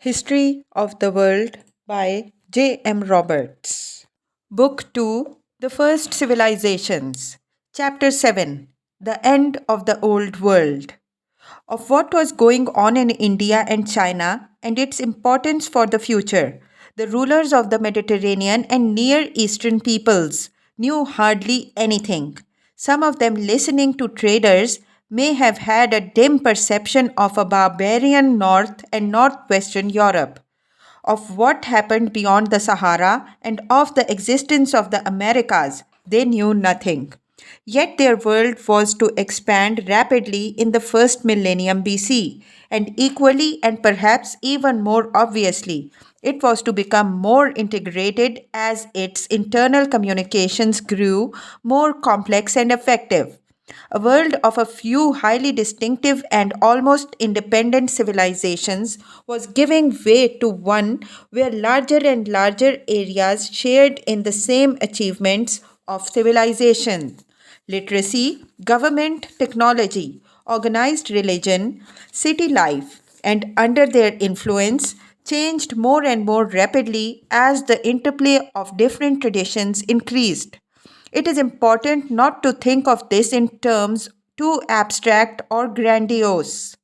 History of the World by J. M. Roberts. Book 2 The First Civilizations. Chapter 7 The End of the Old World. Of what was going on in India and China and its importance for the future, the rulers of the Mediterranean and Near Eastern peoples knew hardly anything. Some of them, listening to traders, may have had a dim perception of a barbarian North and Northwestern Europe, of what happened beyond the Sahara, and of the existence of the Americas. They knew nothing. Yet their world was to expand rapidly in the first millennium BC, and equally and perhaps even more obviously, it was to become more integrated as its internal communications grew more complex and effective. A world of a few highly distinctive and almost independent civilizations was giving way to one where larger and larger areas shared in the same achievements of civilization: literacy, government, technology, organized religion, city life, and under their influence, changed more and more rapidly as the interplay of different traditions increased. It is important not to think of this in terms too abstract or grandiose.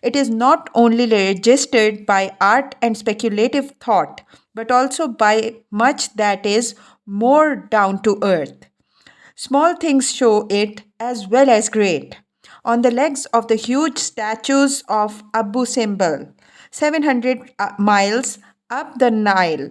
It is not only registered by art and speculative thought, but also by much that is more down to earth. Small things show it as well as great. On the legs of the huge statues of Abu Simbel, 700 miles up the Nile,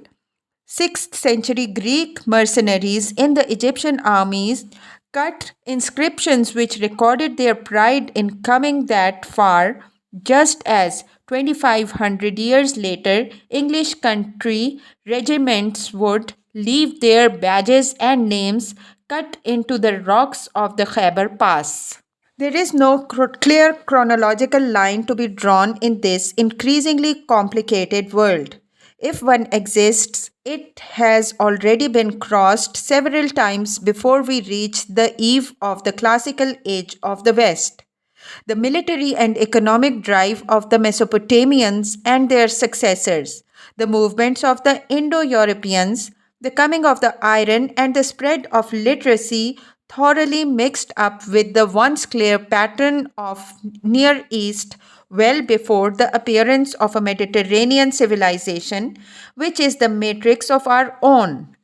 6th century Greek mercenaries in the Egyptian armies cut inscriptions which recorded their pride in coming that far, just as 2500 years later English country regiments would leave their badges and names cut into the rocks of the Khyber Pass. There is no clear chronological line to be drawn in this increasingly complicated world. If one exists, it has already been crossed several times before we reach the eve of the classical age of the West. The military and economic drive of the Mesopotamians and their successors, the movements of the Indo Europeans, the coming of the iron, and the spread of literacy thoroughly mixed up with the once clear pattern of Near East well before the appearance of a Mediterranean civilization, which is the matrix of our own.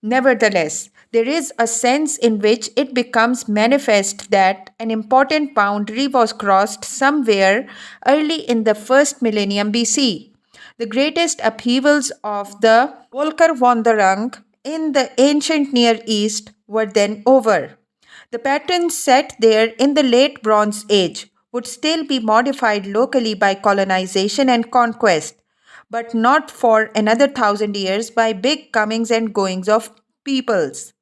Nevertheless, there is a sense in which it becomes manifest that an important boundary was crossed somewhere early in the first millennium BC. The greatest upheavals of the Volkerwanderung in the ancient Near East were then over. The patterns set there in the late Bronze Age would still be modified locally by colonization and conquest, but not for another 1,000 years by big comings and goings of peoples.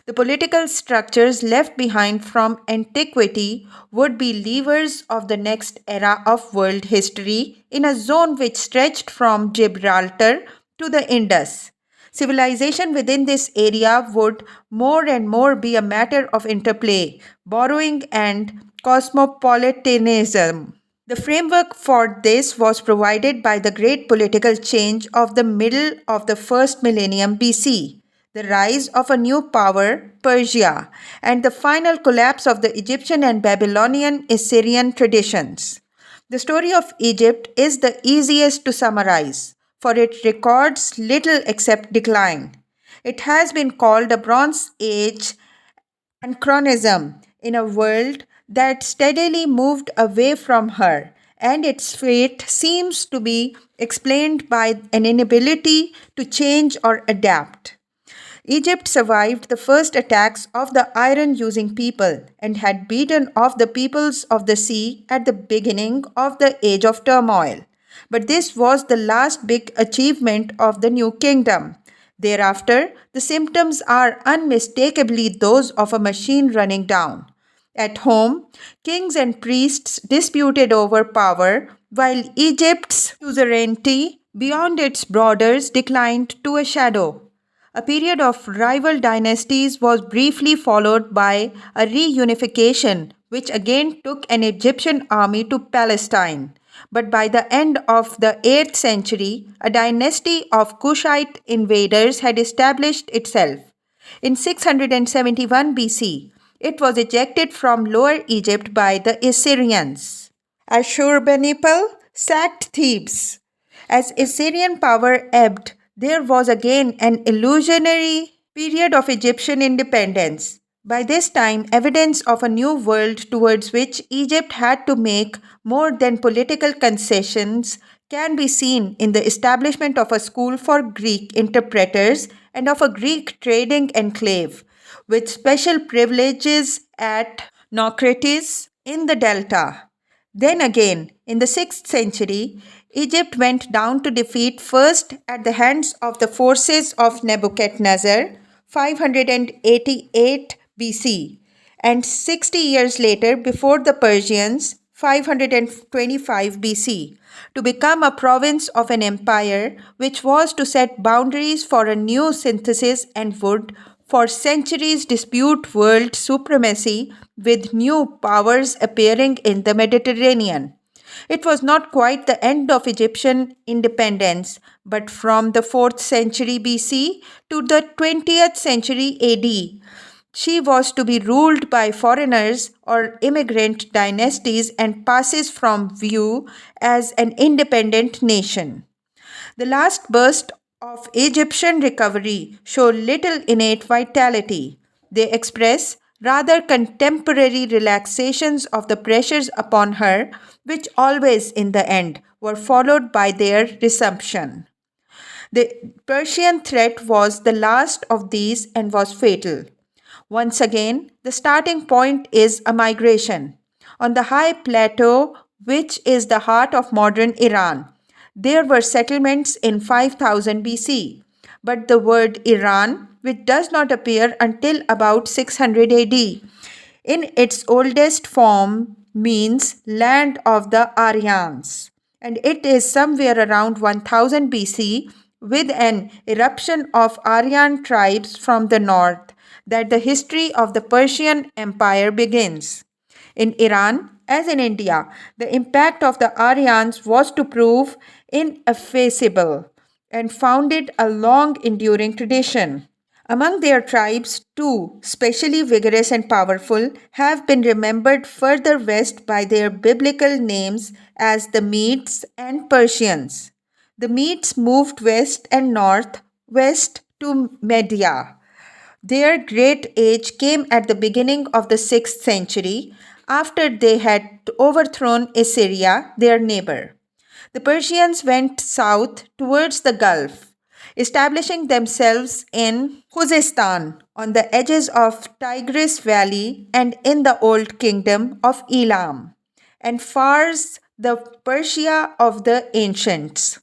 The political structures left behind from antiquity would be levers of the next era of world history in a zone which stretched from Gibraltar to the Indus. Civilization within this area would more and more be a matter of interplay, borrowing, and cosmopolitanism. The framework for this was provided by the great political change of the middle of the first millennium BC, the rise of a new power, Persia, and the final collapse of the Egyptian and Babylonian Assyrian traditions. The story of Egypt is the easiest to summarize, for it records little except decline. It has been called a Bronze Age anachronism in a world that steadily moved away from her, and its fate seems to be explained by an inability to change or adapt. Egypt survived the first attacks of the iron using people and had beaten off the peoples of the sea at the beginning of the Age of Turmoil. But this was the last big achievement of the new kingdom. Thereafter, the symptoms are unmistakably those of a machine running down. At home, kings and priests disputed over power, while Egypt's suzerainty beyond its borders declined to a shadow. A period of rival dynasties was briefly followed by a reunification, which again took an Egyptian army to Palestine. But by the end of the 8th century, a dynasty of Kushite invaders had established itself. In 671 BC, it was ejected from Lower Egypt by the Assyrians. Ashurbanipal sacked Thebes. As Assyrian power ebbed, there was again an illusionary period of Egyptian independence. By this time, evidence of a new world towards which Egypt had to make more than political concessions can be seen in the establishment of a school for Greek interpreters and of a Greek trading enclave, with special privileges at Naucratis in the Delta. Then again, in the 6th century, Egypt went down to defeat first at the hands of the forces of Nebuchadnezzar, 588 BC, and 60 years later before the Persians, 525 BC, to become a province of an empire which was to set boundaries for a new synthesis and would for centuries dispute world supremacy with new powers appearing in the Mediterranean. It was not quite the end of Egyptian independence, but from the 4th century BC to the 20th century AD, she was to be ruled by foreigners or immigrant dynasties and passes from view as an independent nation. The last burst of Egyptian recovery show little innate vitality. They express rather contemporary relaxations of the pressures upon her, which always in the end were followed by their resumption. The Persian threat was the last of these and was fatal. Once again, the starting point is a migration. On the high plateau, which is the heart of modern Iran, there were settlements in 5000 BC, but the word Iran, which does not appear until about 600 AD, in its oldest form means land of the Aryans, and it is somewhere around 1000 BC with an eruption of Aryan tribes from the north that the history of the Persian Empire begins. In Iran, as in India, the impact of the Aryans was to prove ineffaceable and founded a long enduring tradition. Among their tribes, two, specially vigorous and powerful, have been remembered further west by their biblical names as the Medes and Persians. The Medes moved west and north, west to Media. Their great age came at the beginning of the 6th century after they had overthrown Assyria, their neighbor. The Persians went south towards the Gulf, establishing themselves in Khuzestan on the edges of Tigris Valley and in the old kingdom of Elam, and Fars, the Persia of the ancients.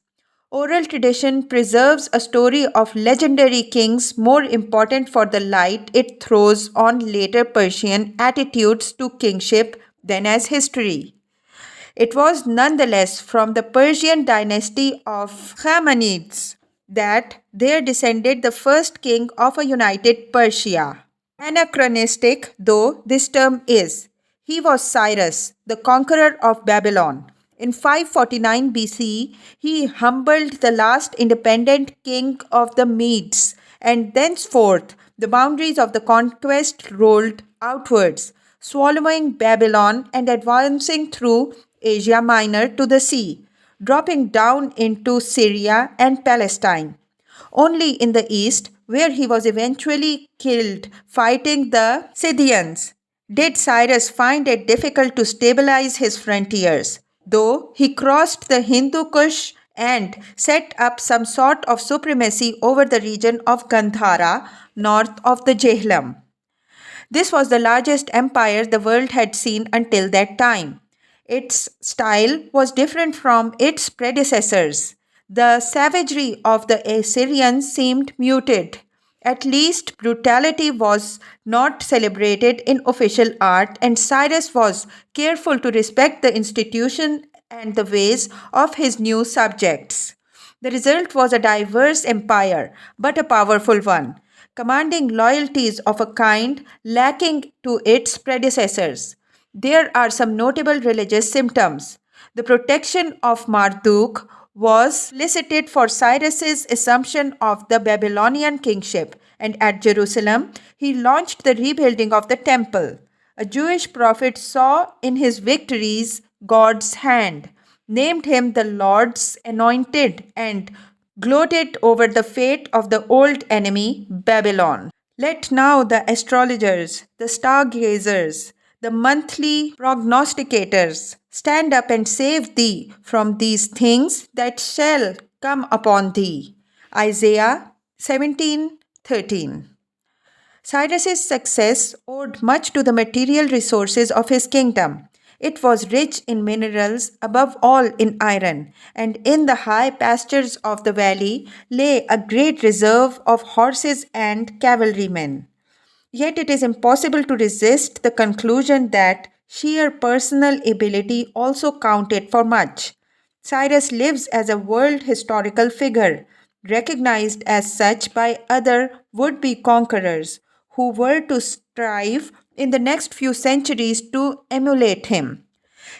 Oral tradition preserves a story of legendary kings more important for the light it throws on later Persian attitudes to kingship than as history. It was nonetheless from the Persian dynasty of Khamanids that there descended the first king of a united Persia. Anachronistic though this term is, he was Cyrus, the conqueror of Babylon. In 549 BC, he humbled the last independent king of the Medes, and thenceforth the boundaries of the conquest rolled outwards, swallowing Babylon and advancing through Asia Minor to the sea, dropping down into Syria and Palestine. Only in the east, where he was eventually killed fighting the Scythians, did Cyrus find it difficult to stabilize his frontiers, though he crossed the Hindu Kush and set up some sort of supremacy over the region of Gandhara north of the Jhelum. This was the largest empire the world had seen until that time. Its style was different from its predecessors. The savagery of the Assyrians seemed muted. At least brutality was not celebrated in official art, and Cyrus was careful to respect the institution and the ways of his new subjects. The result was a diverse empire, but a powerful one, commanding loyalties of a kind lacking to its predecessors. There are some notable religious symptoms. The protection of Marduk was solicited for Cyrus's assumption of the Babylonian kingship, and at Jerusalem he launched the rebuilding of the temple. A Jewish prophet saw in his victories God's hand, named him the Lord's anointed, and gloated over the fate of the old enemy Babylon. Let now the astrologers, the stargazers, the monthly prognosticators stand up and save thee from these things that shall come upon thee. Isaiah 17:13. Cyrus's success owed much to the material resources of his kingdom. It was rich in minerals, above all in iron, and in the high pastures of the valley lay a great reserve of horses and cavalrymen. Yet it is impossible to resist the conclusion that sheer personal ability also counted for much. Cyrus lives as a world historical figure, recognized as such by other would be conquerors who were to strive in the next few centuries to emulate him.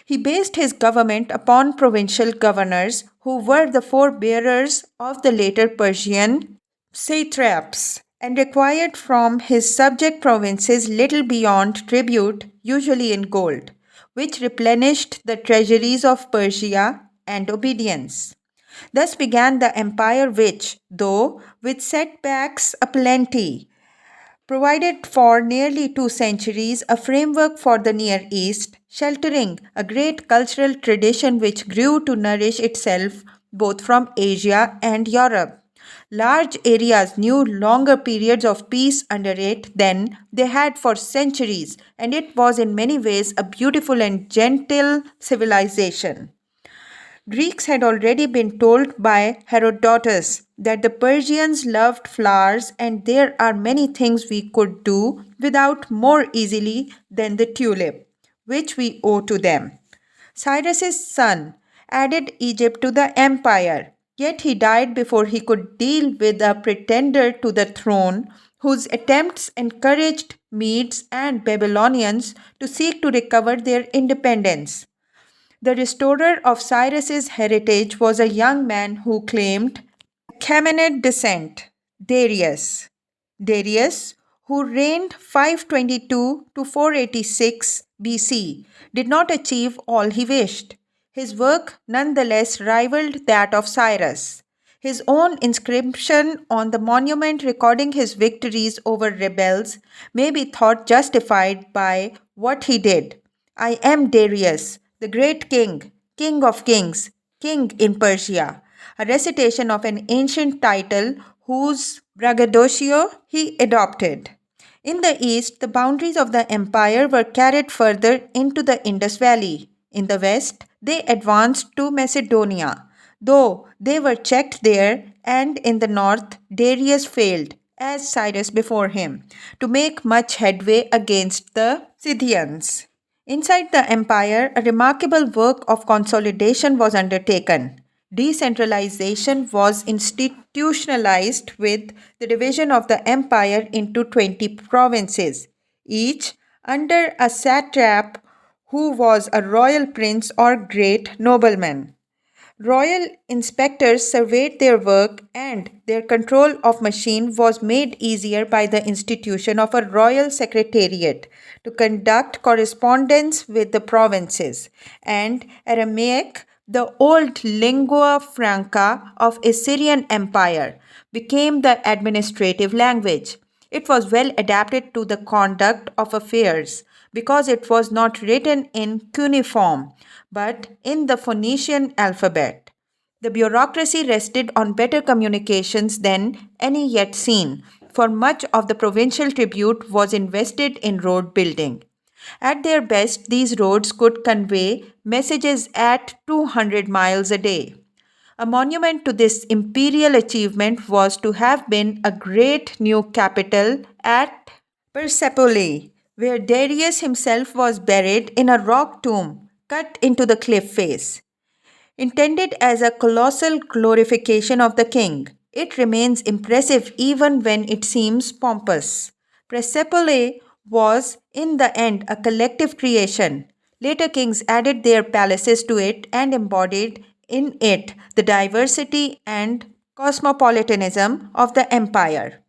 He based his government upon provincial governors who were the forebearers of the later Persian satraps and required from his subject provinces little beyond tribute, usually in gold, which replenished the treasuries of Persia and obedience. Thus began the empire which, though with setbacks aplenty, provided for nearly 2 centuries a framework for the Near East, sheltering a great cultural tradition which grew to nourish itself both from Asia and Europe. Large areas knew longer periods of peace under it than they had for centuries, and it was in many ways a beautiful and gentle civilization. Greeks had already been told by Herodotus that the Persians loved flowers, and there are many things we could do without more easily than the tulip, which we owe to them. Cyrus's son added Egypt to the empire, yet he died before he could deal with a pretender to the throne whose attempts encouraged Medes and Babylonians to seek to recover their independence. The restorer of Cyrus's heritage was a young man who claimed Achaemenid descent, Darius. Darius, who reigned 522 to 486 BC, did not achieve all he wished. His work nonetheless rivaled that of Cyrus. His own inscription on the monument recording his victories over rebels may be thought justified by what he did. I am Darius, the great king, king of kings, king in Persia, a recitation of an ancient title whose braggadocio he adopted. In the east, the boundaries of the empire were carried further into the Indus Valley. In the west, they advanced to Macedonia, though they were checked there, and in the north, Darius failed, as Cyrus before him, to make much headway against the Scythians. Inside the empire, a remarkable work of consolidation was undertaken. Decentralization was institutionalized with the division of the empire into 20 provinces, each under a satrap who was a royal prince or great nobleman. Royal inspectors surveyed their work, and their control of machine was made easier by the institution of a royal secretariat to conduct correspondence with the provinces, and Aramaic, the old lingua franca of Assyrian Empire, became the administrative language. It was well adapted to the conduct of affairs because it was not written in cuneiform but in the Phoenician alphabet. The bureaucracy rested on better communications than any yet seen, for much of the provincial tribute was invested in road building. At their best, these roads could convey messages at 200 miles a day. A monument to this imperial achievement was to have been a great new capital at Persepolis, where Darius himself was buried in a rock tomb cut into the cliff face. Intended as a colossal glorification of the king, it remains impressive even when it seems pompous. Persepolis was, in the end, a collective creation. Later kings added their palaces to it and embodied in it the diversity and cosmopolitanism of the empire.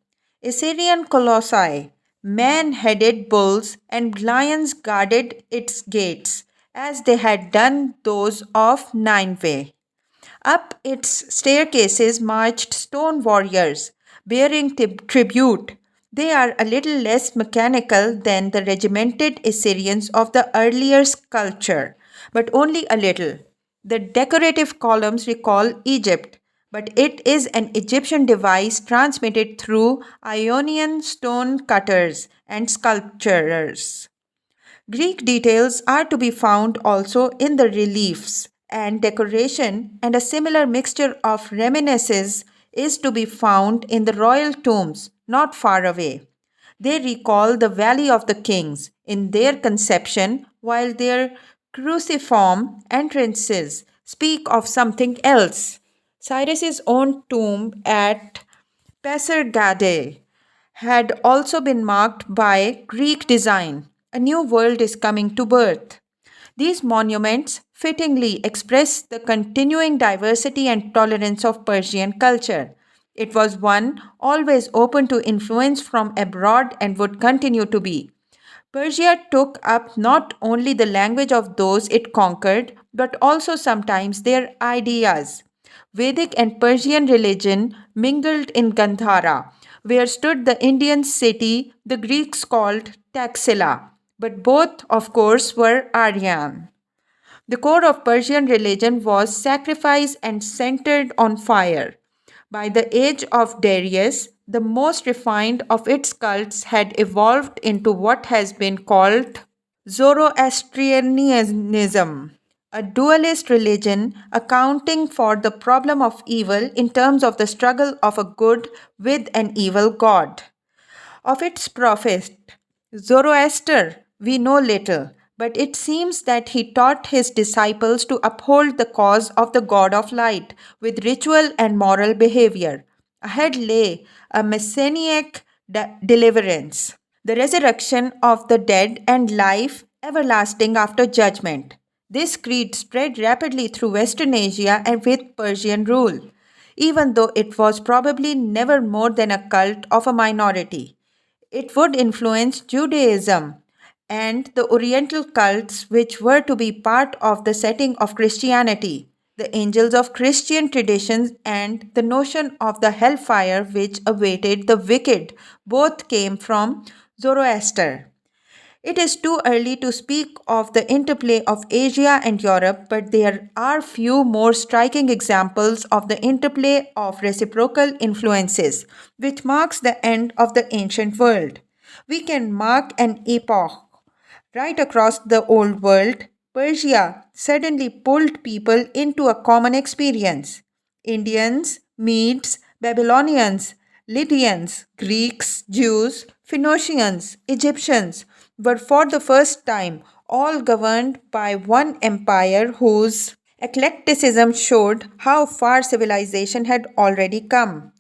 Assyrian colossi, man headed bulls, and lions guarded its gates, as they had done those of Nineveh. Up its staircases marched stone warriors, bearing tribute. They are a little less mechanical than the regimented Assyrians of the earlier sculpture, but only a little. The decorative columns recall Egypt, but it is an Egyptian device transmitted through Ionian stone cutters and sculptors. Greek details are to be found also in the reliefs and decoration, and a similar mixture of reminiscences is to be found in the royal tombs not far away. They recall the Valley of the Kings in their conception, while their cruciform entrances speak of something else. Cyrus's own tomb at Pasargadae had also been marked by Greek design. A new world is coming to birth. These monuments fittingly express the continuing diversity and tolerance of Persian culture. It was one always open to influence from abroad and would continue to be. Persia took up not only the language of those it conquered, but also sometimes their ideas. Vedic and Persian religion mingled in Gandhara, where stood the Indian city the Greeks called Taxila, but both, of course, were Aryan. The core of Persian religion was sacrifice and centered on fire. By the age of Darius, the most refined of its cults had evolved into what has been called Zoroastrianism, a dualist religion accounting for the problem of evil in terms of the struggle of a good with an evil god. Of its prophet, Zoroaster, we know little, but it seems that he taught his disciples to uphold the cause of the God of light with ritual and moral behavior. Ahead lay a messianic deliverance, the resurrection of the dead and life everlasting after judgment. This creed spread rapidly through Western Asia and with Persian rule, even though it was probably never more than a cult of a minority. It would influence Judaism and the Oriental cults, which were to be part of the setting of Christianity, the angels of Christian traditions, and the notion of the hellfire which awaited the wicked, both came from Zoroaster. It is too early to speak of the interplay of Asia and Europe, but there are few more striking examples of the interplay of reciprocal influences, which marks the end of the ancient world. We can mark an epoch. Right across the old world, Persia suddenly pulled people into a common experience. Indians, Medes, Babylonians, Lydians, Greeks, Jews, Phoenicians, Egyptians were for the first time all governed by one empire whose eclecticism showed how far civilization had already come.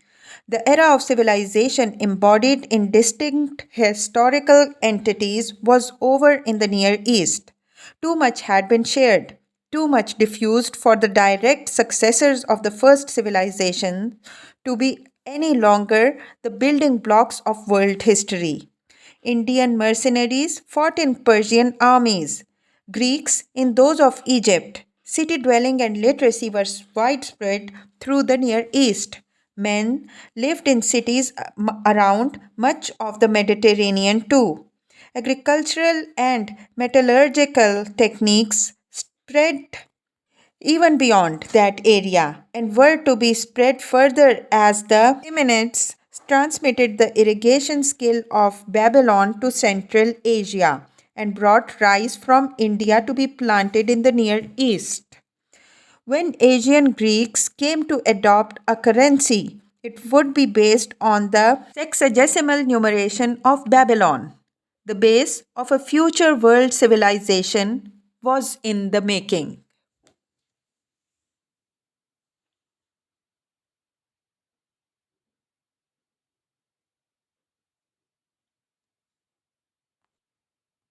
The era of civilization embodied in distinct historical entities was over in the Near East. Too much had been shared, too much diffused for the direct successors of the first civilization to be any longer the building blocks of world history. Indian mercenaries fought in Persian armies, Greeks in those of Egypt. City dwelling and literacy were widespread through the Near East. Men lived in cities around much of the Mediterranean too. Agricultural and metallurgical techniques spread even beyond that area and were to be spread further as the Achaemenids transmitted the irrigation skill of Babylon to Central Asia and brought rice from India to be planted in the Near East. When Asian Greeks came to adopt a currency, it would be based on the sexagesimal numeration of Babylon. The base of a future world civilization was in the making.